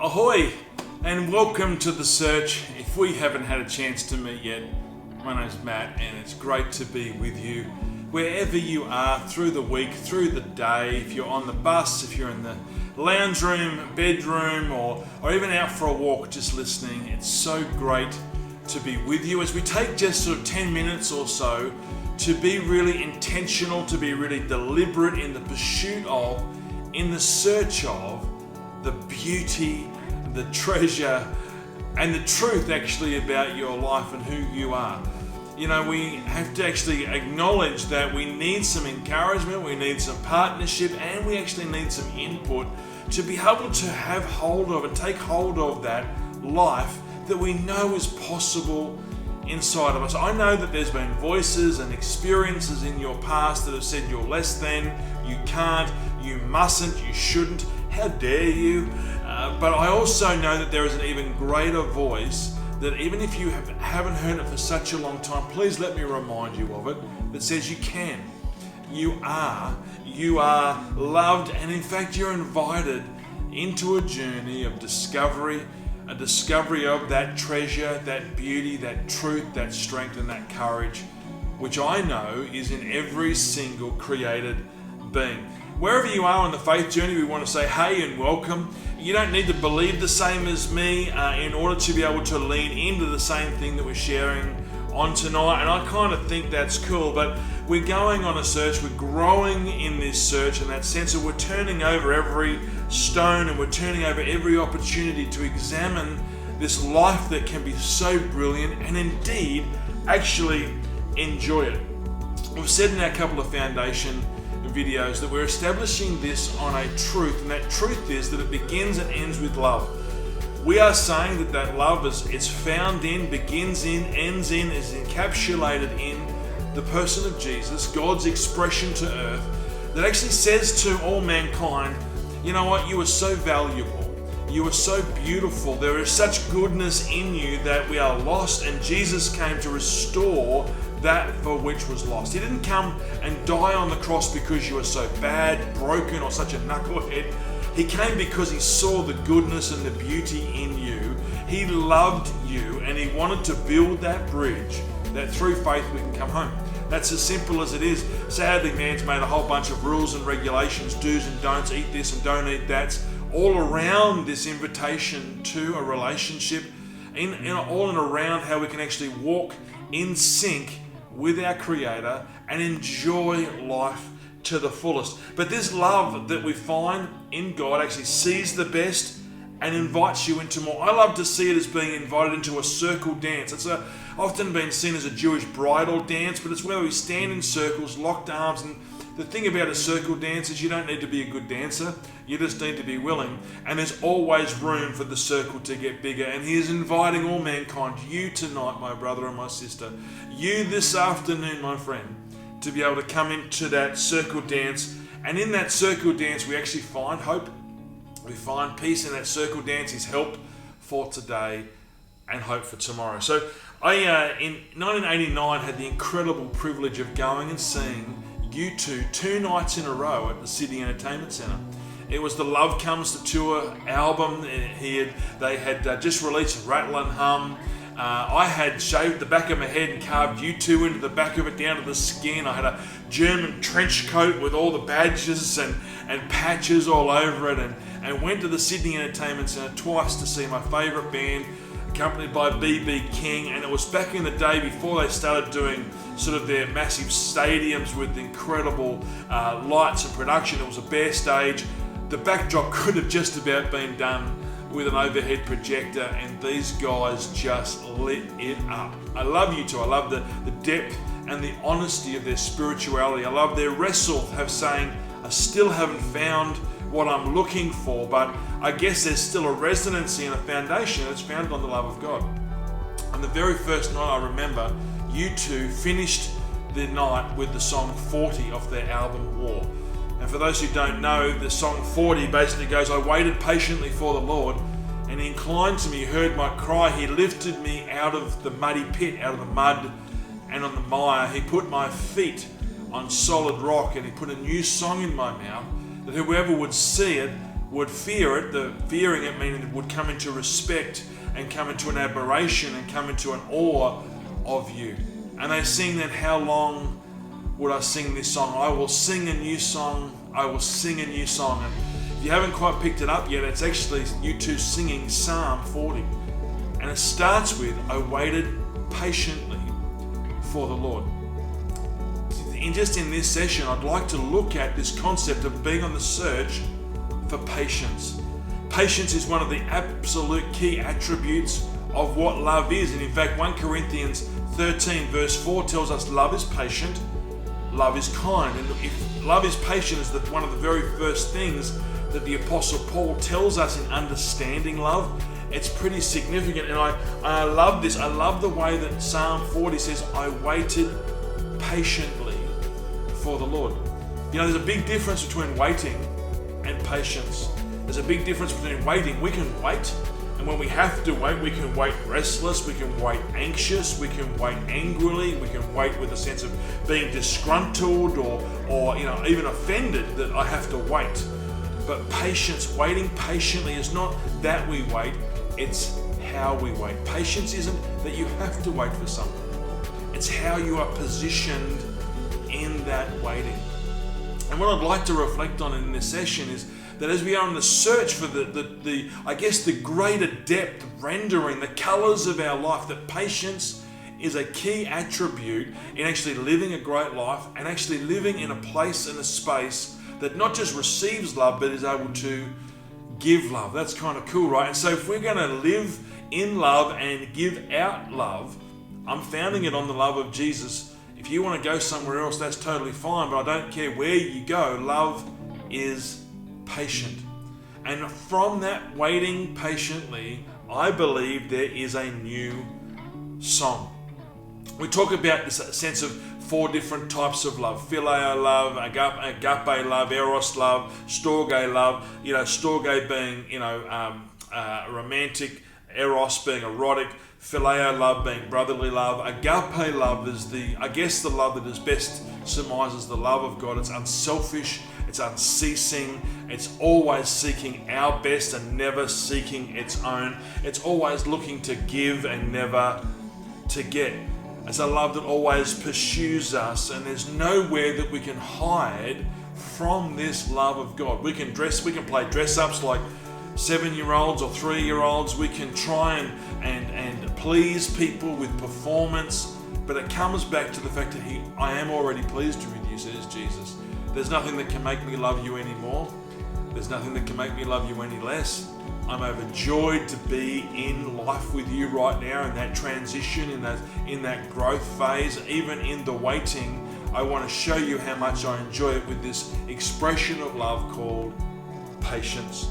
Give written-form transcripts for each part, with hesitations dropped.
Ahoy and welcome to The Search. If we haven't had a chance to meet yet, my name's Matt and it's great to be with you wherever you are through the week, through the day. If you're on the bus, if you're in the lounge room, bedroom, or even out for a walk just listening, it's so great to be with you as we take just sort of 10 minutes or so to be really intentional, to be really deliberate in the pursuit of, in the search of, the beauty, the treasure, and the truth actually about your life and who you are. You know, we have to actually acknowledge that we need some encouragement, we need some partnership, and we actually need some input to be able to have hold of and take hold of that life that we know is possible inside of us. I know that there's been voices and experiences in your past that have said you're less than, you can't, you mustn't, you shouldn't, how dare you? But I also know that there is an even greater voice that even if you haven't heard it for such a long time, please let me remind you of it, that says you can. You are loved, and in fact you're invited into a journey of discovery, a discovery of that treasure, that beauty, that truth, that strength, and that courage, which I know is in every single created being. Wherever you are on the faith journey, we want to say hey and welcome. You don't need to believe the same as me in order to be able to lean into the same thing that we're sharing on tonight, and I kind of think that's cool, but we're going on a search, we're growing in this search in that sense that we're turning over every stone and we're turning over every opportunity to examine this life that can be so brilliant and indeed actually enjoy it. We've said in our couple of foundation videos that we're establishing this on a truth, and that truth is that it begins and ends with love. We are saying that love is found in, begins in, ends in, is encapsulated in the person of Jesus, God's expression to earth, that actually says to all mankind, you know what, you are so valuable, you are so beautiful, there is such goodness in you that we are lost, and Jesus came to restore that for which was lost. He didn't come and die on the cross because you were so bad, broken, or such a knucklehead. He came because he saw the goodness and the beauty in you. He loved you, and he wanted to build that bridge that through faith we can come home. That's as simple as it is. Sadly, man's made a whole bunch of rules and regulations, do's and don'ts, eat this and don't eat that, all around this invitation to a relationship, all and around how we can actually walk in sync with our Creator and enjoy life to the fullest. But this love that we find in God actually sees the best and invites you into more. I love to see it as being invited into a circle dance. It's often been seen as a Jewish bridal dance, but it's where we stand in circles, locked arms, and the thing about a circle dance is you don't need to be a good dancer, you just need to be willing, and there's always room for the circle to get bigger, and he is inviting all mankind, you tonight, my brother and my sister, you this afternoon, my friend, to be able to come into that circle dance, and in that circle dance we actually find hope, we find peace. In that circle dance is help for today and hope for tomorrow. So I, in 1989, had the incredible privilege of going and seeing U2 2 nights in a row at the Sydney Entertainment Centre. It was the Love Comes to Tour album. They had just released Rattle and Hum. I had shaved the back of my head and carved U2 into the back of it down to the skin. I had a German trench coat with all the badges and patches all over it, and went to the Sydney Entertainment Centre twice to see my favourite band, accompanied by B.B. King. And it was back in the day before they started doing sort of their massive stadiums with incredible lights and production. It was a bare stage. The backdrop could have just about been done with an overhead projector, and these guys just lit it up. I love U2. I love the depth and the honesty of their spirituality. I love their wrestle of saying, I still haven't found what I'm looking for, but I guess there's still a resonancy and a foundation that's founded on the love of God. On the very first night, I remember U2 finished the night with the song 40 off their album War. And for those who don't know, the song 40 basically goes, I waited patiently for the Lord, and he inclined to me, heard my cry. He lifted me out of the muddy pit, out of the mud and on the mire. He put my feet on solid rock, and he put a new song in my mouth, that whoever would see it would fear it, the fearing it meaning it would come into respect and come into an admiration and come into an awe of you. And they sing that, how long would I sing this song? I will sing a new song, I will sing a new song. And if you haven't quite picked it up yet, it's actually U2 singing Psalm 40. And it starts with, I waited patiently for the Lord. In this session, I'd like to look at this concept of being on the search for patience. Patience is one of the absolute key attributes of what love is. And in fact, 1 Corinthians 13 verse 4 tells us love is patient, love is kind. And if love is patient is one of the very first things that the Apostle Paul tells us in understanding love, it's pretty significant. And I love this. I love the way that Psalm 40 says, I waited patiently for the Lord. You know, there's a big difference between waiting and patience. There's a big difference between waiting. We can wait, and when we have to wait, we can wait restless, we can wait anxious, we can wait angrily, we can wait with a sense of being disgruntled or even offended that I have to wait. But patience, waiting patiently, is not that we wait, it's how we wait. Patience isn't that you have to wait for something. It's how you are positioned in that waiting. And what I'd like to reflect on in this session is that as we are in the search for the greater depth, rendering the colors of our life, that patience is a key attribute in actually living a great life and actually living in a place and a space that not just receives love, but is able to give love. That's kind of cool, right? And so if we're going to live in love and give out love, I'm founding it on the love of Jesus. If you want to go somewhere else, that's totally fine, but I don't care where you go. Love is patient. And from that waiting patiently, I believe there is a new song. We talk about this sense of 4 different types of love: phileo love, agape love, eros love, storge love. Storge being romantic, eros being erotic, phileo love being brotherly love. Agape love is the love that is best surmises the love of God. It's unselfish, it's unceasing, it's always seeking our best and never seeking its own. It's always looking to give and never to get. It's a love that always pursues us, and there's nowhere that we can hide from this love of God. We can play dress-ups like 7-year-olds or 3-year-olds. We can try and please people with performance, but it comes back to the fact that I am already pleased with you, says Jesus. There's nothing that can make me love you anymore. There's nothing that can make me love you any less. I'm overjoyed to be in life with you right now, in that transition, in that growth phase. Even in the waiting, I want to show you how much I enjoy it with this expression of love called patience.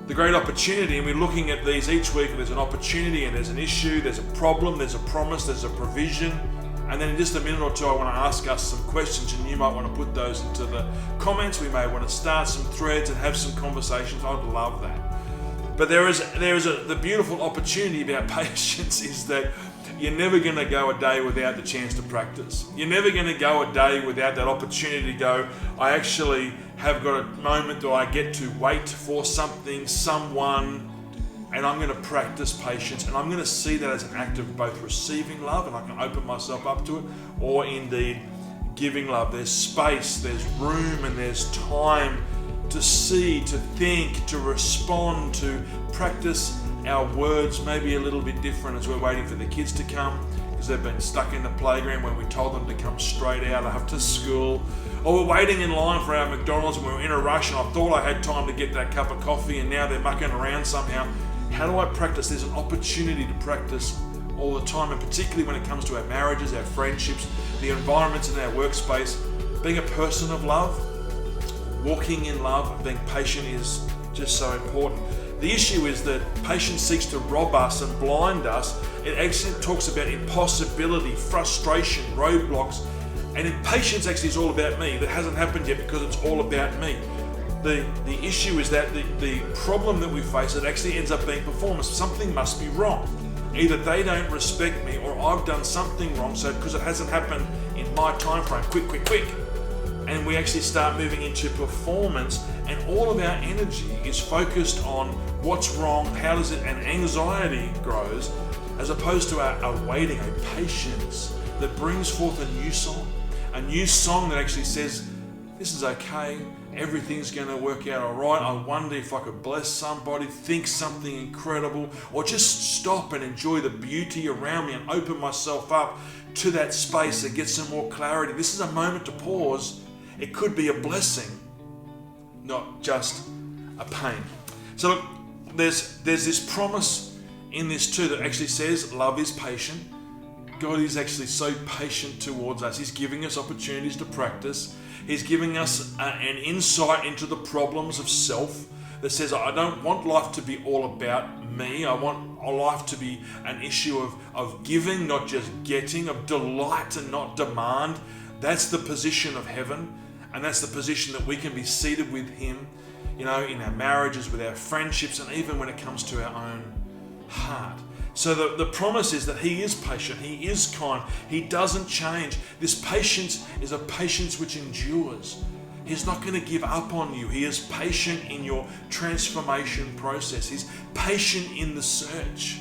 The great opportunity, and we're looking at these each week, there's an opportunity and there's an issue, there's a problem, there's a promise, there's a provision. And then in just a minute or two, I want to ask us some questions, and you might want to put those into the comments. We may want to start some threads and have some conversations. I'd love that. But the beautiful opportunity about patience is that you're never going to go a day without the chance to practice. You're never going to go a day without that opportunity to go, I actually have got a moment that I get to wait for something, someone, and I'm going to practice patience, and I'm going to see that as an act of both receiving love, and I can open myself up to it, or indeed giving love. There's space, there's room, and there's time to see, to think, to respond, to practice our words maybe a little bit different as we're waiting for the kids to come, because they've been stuck in the playground when we told them to come straight out after school. Or we're waiting in line for our McDonald's and we're in a rush and I thought I had time to get that cup of coffee and now they're mucking around somehow. How do I practice? There's an opportunity to practice all the time, and particularly when it comes to our marriages, our friendships, the environments in our workspace. Being a person of love, walking in love, being patient is just so important. The issue is that patience seeks to rob us and blind us. It actually talks about impossibility, frustration, roadblocks, and impatience actually is all about me. That hasn't happened yet because it's all about me. The issue is that the problem that we face, it actually ends up being performance. Something must be wrong. Either they don't respect me or I've done something wrong, so because it hasn't happened in my time frame, quick. and we actually start moving into performance, and all of our energy is focused on what's wrong, how does it, and anxiety grows, as opposed to a waiting, a patience that brings forth a new song that actually says, this is okay, everything's going to work out all right. I wonder if I could bless somebody, think something incredible, or just stop and enjoy the beauty around me and open myself up to that space and get some more clarity. This is a moment to pause. It could be a blessing, not just a pain. So look, there's this promise in this too that actually says love is patient. God is actually so patient towards us. He's giving us opportunities to practice. He's giving us an insight into the problems of self that says, I don't want life to be all about me. I want life to be an issue of giving, not just getting, of delight and not demand. That's the position of heaven, and that's the position that we can be seated with Him, in our marriages, with our friendships, and even when it comes to our own heart. So the promise is that He is patient, He is kind, He doesn't change. This patience is a patience which endures. He's not going to give up on you. He is patient in your transformation process. He's patient in the search.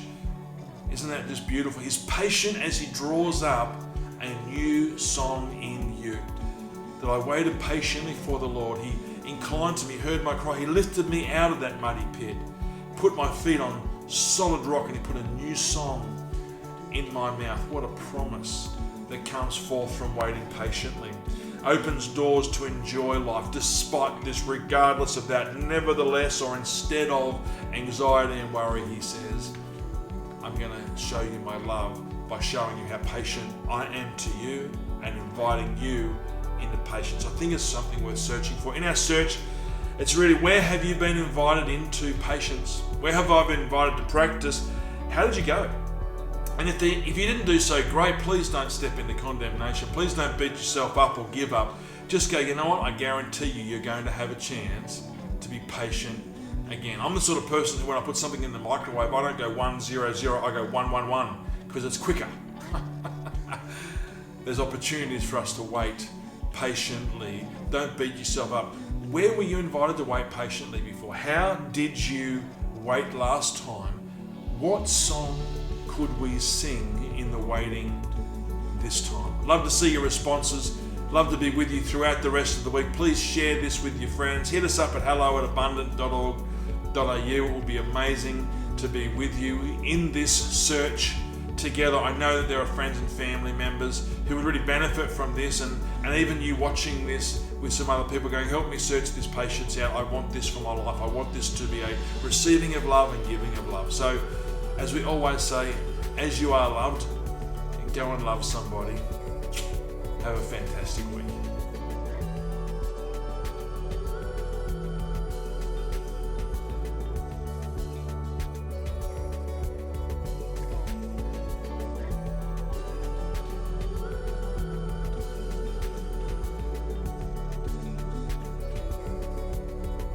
Isn't that just beautiful? He's patient as He draws up a new song in you. That I waited patiently for the Lord. He inclined to me, heard my cry. He lifted me out of that muddy pit, put my feet on solid rock, and He put a new song in my mouth. What a promise that comes forth from waiting patiently. Opens doors to enjoy life despite this, regardless of that, nevertheless, or instead of anxiety and worry. He says, I'm going to show you my love by showing you how patient I am to you and inviting you into patience. I think it's something worth searching for. In our search, it's really, where have you been invited into patience? Where have I been invited to practice? How did you go? And if you didn't do so great, please don't step into condemnation. Please don't beat yourself up or give up. Just go, you know what? I guarantee you're going to have a chance to be patient again. I'm the sort of person who, when I put something in the microwave, I don't go 1, 0, 0, I go 1, 1, 1, because it's quicker. There's opportunities for us to wait patiently. Don't beat yourself up. Where were you invited to wait patiently before? How did you wait last time? What song could we sing in the waiting this time? Love to see your responses. Love to be with you throughout the rest of the week. Please share this with your friends. Hit us up at hello@abundant.org.au. It will be amazing to be with you in this search together. I know that there are friends and family members who would really benefit from this, and even you watching this with some other people going, help me search this patience out. I want this for my life. I want this to be a receiving of love and giving of love. So, as we always say, as you are loved, go and love somebody. Have a fantastic week.